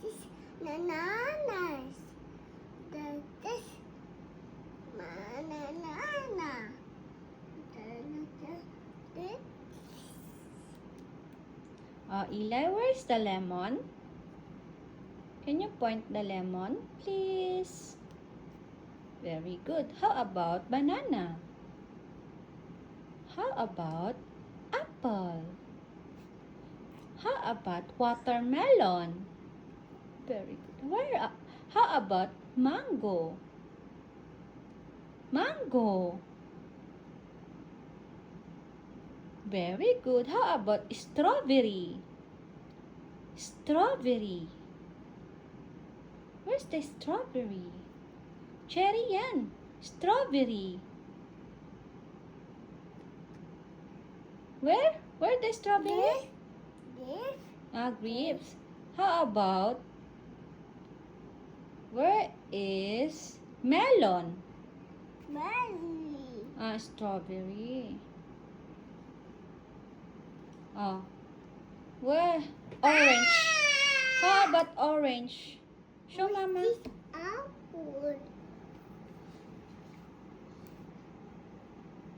This bananas. This banana. This. Oh, Eli, where's the lemon? Can you point the lemon, please? Very good. How about banana? How about apple? How about watermelon? Very good. How about mango? Mango. Very good. How about strawberry? Strawberry. Where's the strawberry? Cherry yan. Strawberry. Where? Where the strawberry? This. Grapes. How about, where is melon? Berry. Strawberry. Oh. Where? Orange. How about orange? Show mama. This apple.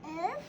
F.